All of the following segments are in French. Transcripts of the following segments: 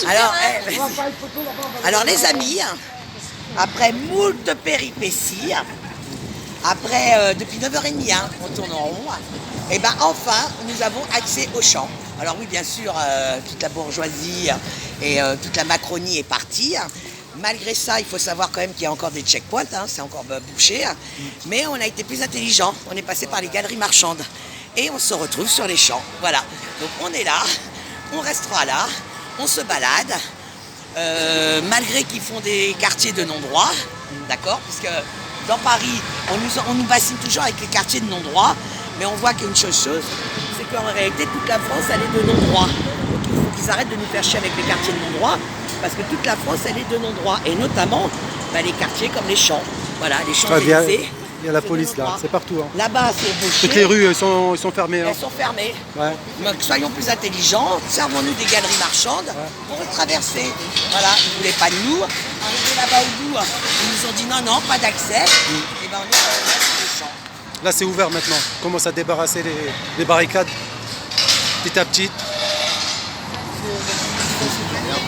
Alors, alors les amis, après moult péripéties, après depuis 9h30, on tourne en rond, et ben enfin nous avons accès au champ. Alors oui, bien sûr, toute la bourgeoisie et toute la Macronie est partie. Malgré ça, il faut savoir quand même qu'il y a encore des checkpoints, c'est encore bouché. Mais on a été plus intelligents, on est passé par les galeries marchandes. Et on se retrouve sur les champs, voilà. Donc on est là, on restera là, on se balade. Malgré qu'ils font des quartiers de non-droit, d'accord, puisque dans Paris, on nous bassine toujours avec les quartiers de non-droit, mais on voit qu'une chose, c'est qu'en réalité, toute la France, elle est de non-droit. Donc il faut qu'ils arrêtent de nous faire chier avec les quartiers de non-droit, parce que toute la France, elle est de non-droit, et notamment les quartiers comme les champs, voilà, les Champs-Élysées. Il y a la police là, c'est partout. Là-bas, c'est bouché. Toutes les rues, elles sont fermées. Elles sont fermées. Ouais. Donc soyons plus intelligents, servons-nous des galeries marchandes pour traverser. Voilà, ils ne voulaient pas de nous. Arrivés là-bas au bout, ils nous ont dit non, pas d'accès. Et ben on est sur les champs. Là, c'est ouvert maintenant. On commence à débarrasser les barricades petit à petit.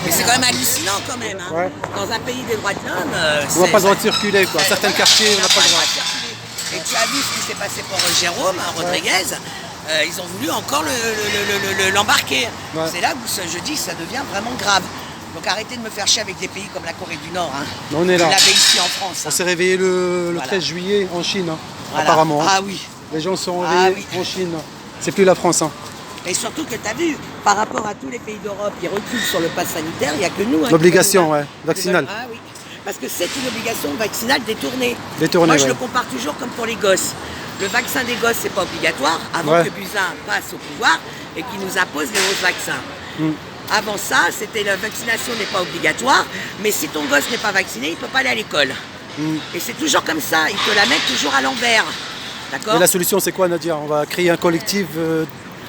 Mais c'est quand même hallucinant quand même. Ouais. Dans un pays des droits de l'homme, on n'a pas le droit de circuler, quoi. Certains quartiers, on n'a pas le droit. Et tu as vu ce qui s'est passé pour Jérôme Rodriguez, ils ont voulu encore l'embarquer. Ouais. C'est là où je dis que ça devient vraiment grave. Donc arrêtez de me faire chier avec des pays comme la Corée du Nord. On est là. Vous l'avez ici en France. On s'est réveillé le 13 juillet en Chine, voilà. Apparemment. Ah oui. Les gens sont réveillés en Chine. C'est plus la France. Et surtout que tu as vu, par rapport à tous les pays d'Europe qui reculent sur le pass sanitaire, il n'y a que nous. L'obligation, vaccinale. Ah oui. Parce que c'est une obligation vaccinale détournée. Détournée, moi, je le compare toujours comme pour les gosses. Le vaccin des gosses, c'est pas obligatoire, avant que Buzyn passe au pouvoir et qu'il nous impose les autres vaccins. Avant ça, c'était la vaccination n'est pas obligatoire, mais si ton gosse n'est pas vacciné, il ne peut pas aller à l'école. Et c'est toujours comme ça, ils te la mettent toujours à l'envers. D'accord ? Et la solution, c'est quoi, Nadia? On va créer un collectif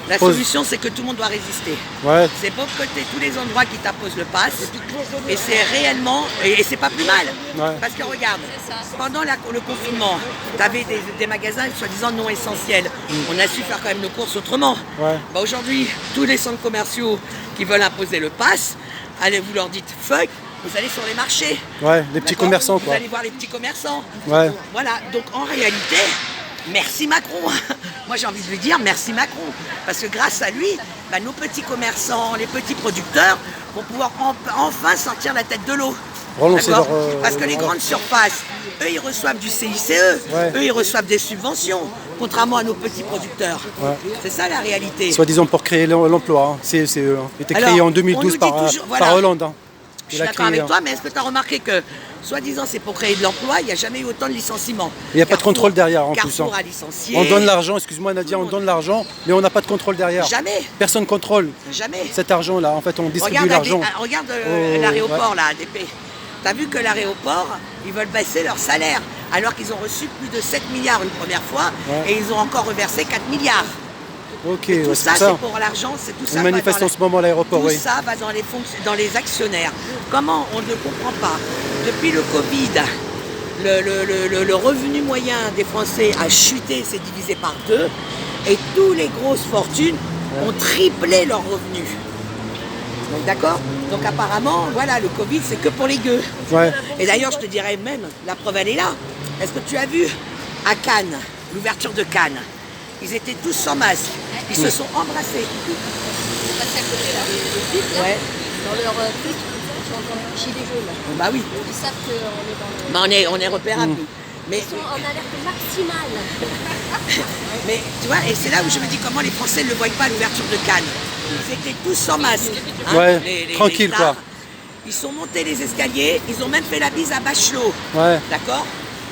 La solution, c'est que tout le monde doit résister. Ouais. C'est boycotter tous les endroits qui t'imposent le pass. Et c'est réellement... Et c'est pas plus mal. Ouais. Parce que regarde, pendant le confinement, tu avais des magasins soi-disant non essentiels. On a su faire quand même nos courses autrement. Ouais. Aujourd'hui, tous les centres commerciaux qui veulent imposer le pass, allez, vous leur dites fuck, vous allez sur les marchés. Ouais, les petits commerçants, quoi. Vous allez voir les petits commerçants. Ouais. Voilà, donc en réalité... Merci Macron. Moi j'ai envie de lui dire merci Macron. Parce que grâce à lui, nos petits commerçants, les petits producteurs vont pouvoir enfin sortir la tête de l'eau. Parce que les grandes surfaces, eux ils reçoivent du CICE, eux ils reçoivent des subventions, contrairement à nos petits producteurs. Ouais. C'est ça la réalité. Soi-disant pour créer l'emploi, CICE. Il était créé en 2012 par Hollande. Je suis d'accord avec toi, mais est-ce que tu as remarqué que, soi-disant, c'est pour créer de l'emploi, il n'y a jamais eu autant de licenciements. Il n'y a pas de contrôle derrière en plus. Carrefour a licencié. On donne l'argent, excuse-moi Nadia, on donne l'argent, mais on n'a pas de contrôle derrière. Jamais. Personne ne contrôle. Jamais. Cet argent-là, en fait, on distribue l'argent. Regarde l'aéroport, là, ADP. Tu as vu que l'aéroport, ils veulent baisser leur salaire, alors qu'ils ont reçu plus de 7 milliards une première fois, et ils ont encore reversé 4 milliards. Ok, tout ça, c'est pour l'argent, c'est tout ça. On manifeste en ce moment à l'aéroport, Tout ça va dans les actionnaires. Comment on ne comprend pas? Depuis le Covid, le revenu moyen des Français a chuté, s'est divisé par 2, et tous les grosses fortunes ont triplé leurs revenus. Donc d'accord? Donc apparemment, voilà, le Covid, c'est que pour les gueux. Ouais. Et d'ailleurs, je te dirais même, la preuve, elle est là. Est-ce que tu as vu à Cannes, l'ouverture de Cannes? Ils étaient tous sans masque. Ils se sont embrassés. Passé à côté là. Ouais. Dans leur truc, ils sont en gilet jaune. Bah oui. Ils savent qu'on est dans le... On est repérable. Mais, ils sont en alerte maximale. mais tu vois, et c'est là où je me dis comment les Français ne le voient pas à l'ouverture de Cannes. Ils étaient tous sans masque. Ouais, tranquille les quoi. Ils sont montés les escaliers, ils ont même fait la bise à Bachelot. Ouais. D'accord?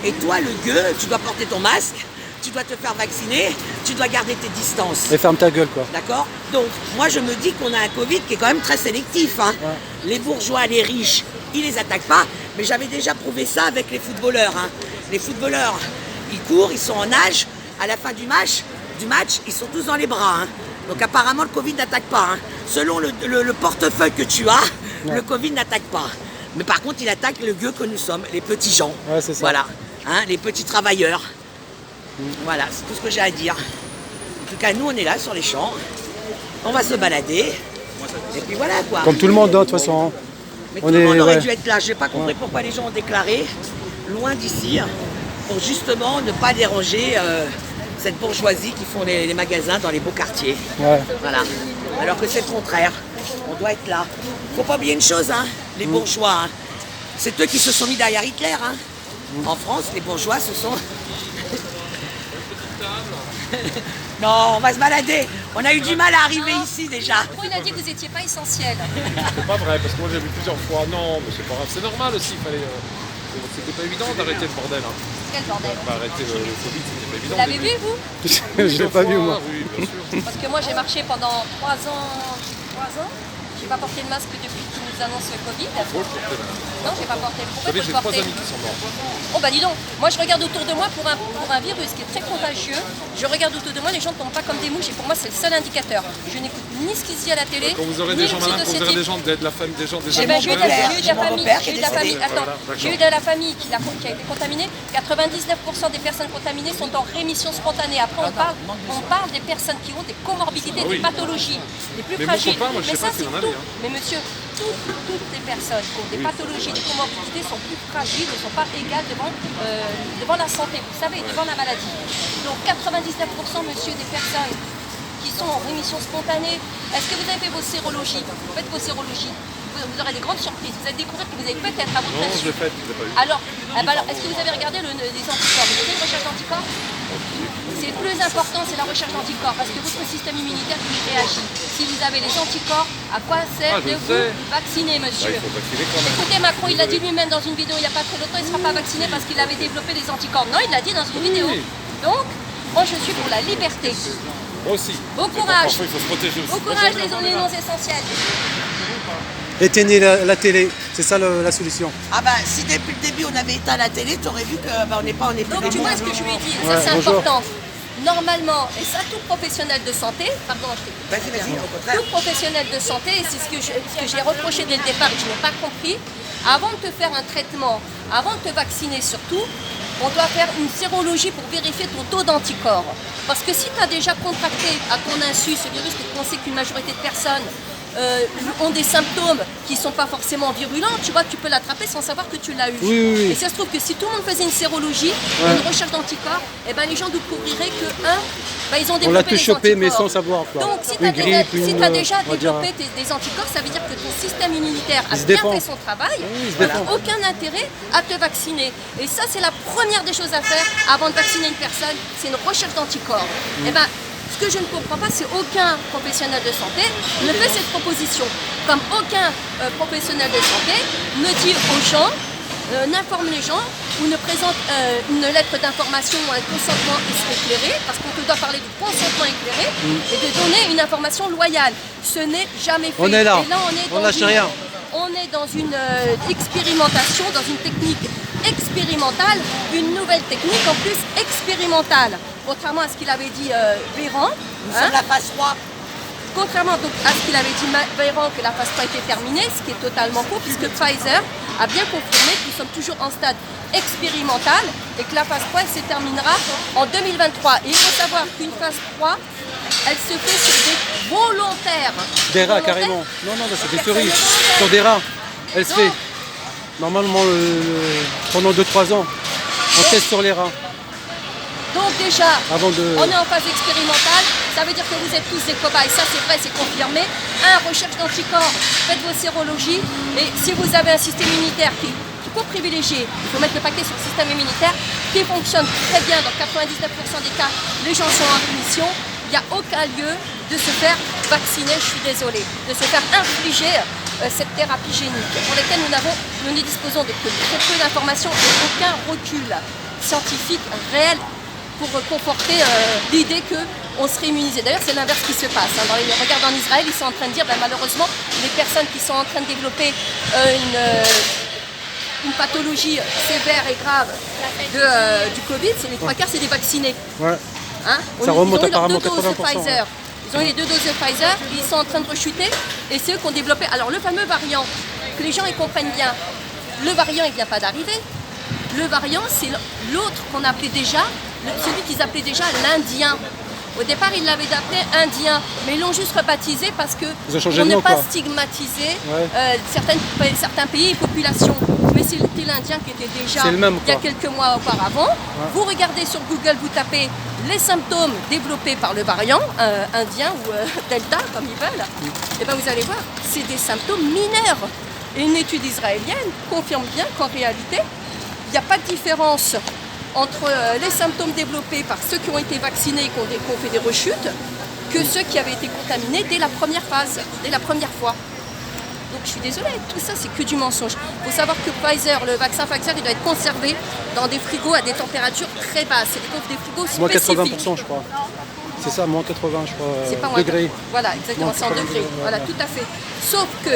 Et toi, le gueux, tu dois porter ton masque. Tu dois te faire vacciner, tu dois garder tes distances. Et ferme ta gueule, quoi. D'accord? Donc, moi, je me dis qu'on a un Covid qui est quand même très sélectif. Ouais. Les bourgeois, les riches, ils les attaquent pas. Mais j'avais déjà prouvé ça avec les footballeurs. Les footballeurs, ils courent, ils sont en nage. À la fin du match, ils sont tous dans les bras. Donc, apparemment, le Covid n'attaque pas. Selon le portefeuille que tu as, le Covid n'attaque pas. Mais par contre, il attaque le gueux que nous sommes, les petits gens. Ouais, c'est ça. Voilà. Les petits travailleurs. Voilà, c'est tout ce que j'ai à dire. En tout cas, nous, on est là sur les champs. On va se balader. Et puis voilà quoi. Comme tout le monde, hein, de toute façon. Mais tout le monde aurait ouais. dû être là. Je n'ai pas compris pourquoi les gens ont déclaré loin d'ici pour justement ne pas déranger cette bourgeoisie qui font les magasins dans les beaux quartiers. Ouais. Voilà. Alors que c'est le contraire. On doit être là. Faut pas oublier une chose, hein, les bourgeois. Hein. C'est eux qui se sont mis derrière Hitler. Hein. En France, les bourgeois se sont... Non, on va se balader. On a eu du mal à arriver ici déjà. Macron, il a dit que vous n'étiez pas essentiel. C'est pas vrai, parce que moi j'ai vu plusieurs fois. Non, mais c'est pas grave. C'est normal aussi. C'était pas évident d'arrêter le bordel. Hein. Quel bordel. Bah, arrêter le Covid, c'était pas évident. Vous l'avez vu, vous? Je l'ai pas vu, moi. Oui, bien sûr. Parce que moi, j'ai marché pendant 3 ans. 3 ans. J'ai pas porté le masque depuis qu'ils nous annoncent le Covid. Faut le porter, madame. Non, j'ai pas porté. Vous Pourquoi savez, faut j'ai le 3 porter? amis qui sont morts. Oh bah dis donc, moi je regarde autour de moi pour un virus qui est très contagieux. Je regarde autour de moi, les gens ne tombent pas comme des mouches et pour moi c'est le seul indicateur. Je n'écoute ni ce qui se dit à la télé, Quand vous aurez ni des le gens malades, quand vous aurez des phytocétique. gens de la famille, des gens des Eh ben, amis. j'ai eu de Mon la père, j'ai eu de la mon famille, beau-père qui j'ai eu est de la famille, décédé. attends, Voilà, j'ai eu de la famille qui a été contaminée. 99% des personnes contaminées sont en rémission spontanée. Après on parle des personnes qui ont des comorbidités, des pathologies, les plus Mais mon fragiles. copain, moi, je sais Mais ça pas s'il c'est en avait, tout. hein. Mais monsieur, toutes les personnes qui ont des pathologies, des comorbidités sont plus fragiles, ne sont pas égales devant la santé, vous savez, devant la maladie. Donc 99% monsieur des personnes qui sont en rémission spontanée, est-ce que vous avez fait vos sérologies? Vous faites vos sérologies, vous aurez des grandes surprises. Vous allez découvrir que vous avez peut-être à votre Non, insu. je l'ai fait, je l'ai pas eu. Alors, est-ce que vous avez regardé les anticorps? Vous avez fait une recherche d'anticorps? C'est le plus important, c'est la recherche d'anticorps, parce que votre système immunitaire il réagit. Si vous avez les anticorps, à quoi sert Je de vous sais. vacciner, Bah, monsieur? il faut vacciner quand même. Écoutez, Macron, il l'a dit lui-même dans une vidéo il n'y a pas très longtemps, il ne sera pas vacciné parce qu'il avait développé des anticorps. Non, il l'a dit dans une vidéo. Donc, moi je suis pour la liberté. Moi aussi. Bon Mais courage. parfois, il faut se protéger aussi. Bon courage les zones non essentielles. Éteignez la télé, c'est ça la solution. Ah bah si depuis le début on avait éteint la télé, t'aurais vu que bah, on n'est pas en épidémie. Donc tu vois ce que je lui ai dit, Ouais, ça c'est bonjour. important. Normalement, et ça tout professionnel de santé, pardon, je t'écoute. Vas-y, au contraire. Tout professionnel de santé, et c'est ce que j'ai reproché dès le départ et que je n'ai pas compris, avant de te faire un traitement, avant de te vacciner surtout, on doit faire une sérologie pour vérifier ton taux d'anticorps. Parce que si tu as déjà contracté à ton insu ce virus, et qu'on sait qu'une majorité de personnes ont des symptômes qui ne sont pas forcément virulents, tu vois, tu peux l'attraper sans savoir que tu l'as eu. Oui. Et ça se trouve que si tout le monde faisait une sérologie, une recherche d'anticorps, eh ben, les gens découvriraient que, ils ont développé On l'a tout des chopé, mais anticorps. sans savoir, quoi. Donc, si tu Une as grippe, déjà on va dire, développé des anticorps, ça veut dire que ton système immunitaire a Il se bien défend. fait son travail. il se Il n'a défend. aucun intérêt à te vacciner. Et ça, c'est la première des choses à faire avant de vacciner une personne, c'est une recherche d'anticorps. Eh ben, ce que je ne comprends pas, c'est aucun professionnel de santé ne fait cette proposition. Comme aucun professionnel de santé ne dit aux gens, n'informe les gens ou ne présente une lettre d'information ou un consentement éclairé, parce qu'on te doit parler du consentement éclairé et de donner une information loyale. Ce n'est jamais fait. On est là. Et là, On lâche rien. On est dans une expérimentation, dans une technique expérimentale, une nouvelle technique en plus expérimentale. Contrairement à ce qu'il avait dit Véran, Nous sommes la phase 3. contrairement donc à ce qu'il avait dit Véran que la phase 3 était terminée, ce qui est totalement faux puisque Pfizer a bien confirmé que nous sommes toujours en stade expérimental et que la phase 3 elle se terminera en 2023. Et il faut savoir qu'une phase 3, elle se fait sur des volontaires. Des rats, Volontaires, carrément. Non, c'est des personne cerises. volontaire. Sur des rats. Elle se Non. fait. Normalement, pendant 2-3 ans, on teste sur les rats. Donc déjà, Avant de... on est en phase expérimentale, ça veut dire que vous êtes tous des cobayes, ça c'est vrai, c'est confirmé. Recherche d'anticorps, faites vos sérologies et si vous avez un système immunitaire qu'il faut privilégier, il faut mettre le paquet sur le système immunitaire qui fonctionne très bien dans 99% des cas, les gens sont en rémission, il n'y a aucun lieu de se faire vacciner, je suis désolée, de se faire infliger cette thérapie génique pour laquelle nous ne disposons de que très peu d'informations et aucun recul scientifique réel pour conforter l'idée qu'on serait immunisé. D'ailleurs, c'est l'inverse qui se passe. Hein. Regarde en Israël, ils sont en train de dire, malheureusement, les personnes qui sont en train de développer une pathologie sévère et grave du Covid, c'est les 3 quarts, c'est des vaccinés. Ouais. Hein. Ça remonte ils ont eu leurs apparemment 2 doses de 80%, Pfizer. Ils ont eu les 2 doses de Pfizer, ils sont en train de rechuter et c'est eux qui ont développé. Alors le fameux variant, que les gens ils comprennent bien, le variant il ne vient pas d'arriver. Le variant c'est l'autre qu'on appelait déjà, celui qu'ils appelaient déjà l'Indien. Au départ, ils l'avaient appelé indien, mais ils l'ont juste rebaptisé parce que Ils ont changé pour de ne nom, pas quoi. stigmatiser Ouais. certains pays et populations. Mais c'était l'indien qui était déjà C'est le même, il y a quoi. quelques mois auparavant. Vous regardez sur Google, vous tapez les symptômes développés par le variant indien ou delta, comme ils veulent, et ben vous allez voir, c'est des symptômes mineurs. Et une étude israélienne confirme bien qu'en réalité, il n'y a pas de différence entre les symptômes développés par ceux qui ont été vaccinés et qui ont fait des rechutes que ceux qui avaient été contaminés dès la première phase, dès la première fois. Donc je suis désolée, tout ça c'est que du mensonge. Il faut savoir que Pfizer, le vaccin Pfizer, il doit être conservé dans des frigos à des températures très basses. C'est des frigos Moins spécifiques. 80%, je crois. C'est ça, moins 80, je crois. C'est pas moins degrés. Voilà, exactement, Moins c'est en 80 degrés. degrés, Voilà, ouais. tout à fait. Sauf que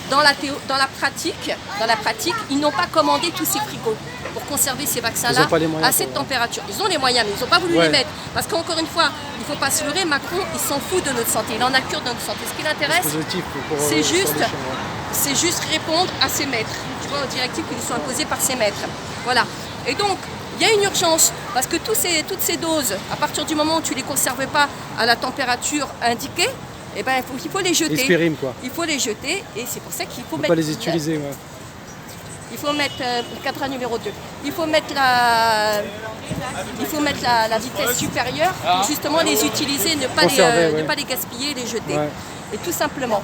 dans la pratique, ils n'ont pas commandé tous ces frigos pour conserver ces Ils vaccins-là ont pas les moyens à cette pour- température. Ils ont les moyens, mais ils n'ont pas voulu Ouais. les mettre. Parce qu'encore une fois, il ne faut pas se leurrer, Macron, il s'en fout de notre santé. Il en a cure de notre santé. Ce qui l'intéresse, Positif pour, c'est sur juste, les chiens, ouais. c'est juste répondre à ses maîtres, tu vois, aux directives qui lui sont imposées par ses maîtres. Voilà. Et donc, il y a une urgence, parce que toutes ces doses, à partir du moment où tu ne les conserves pas à la température indiquée, eh ben, il faut les jeter. Les spirimes, quoi. Il faut les jeter, et c'est pour ça qu'il faut Faut mettre... pas les utiliser, ouais. Il faut mettre le cadran numéro 2. Il faut mettre la vitesse supérieure pour justement les utiliser, ne pas Conserver, ne ouais. pas les gaspiller, les jeter. Ouais. Et tout simplement.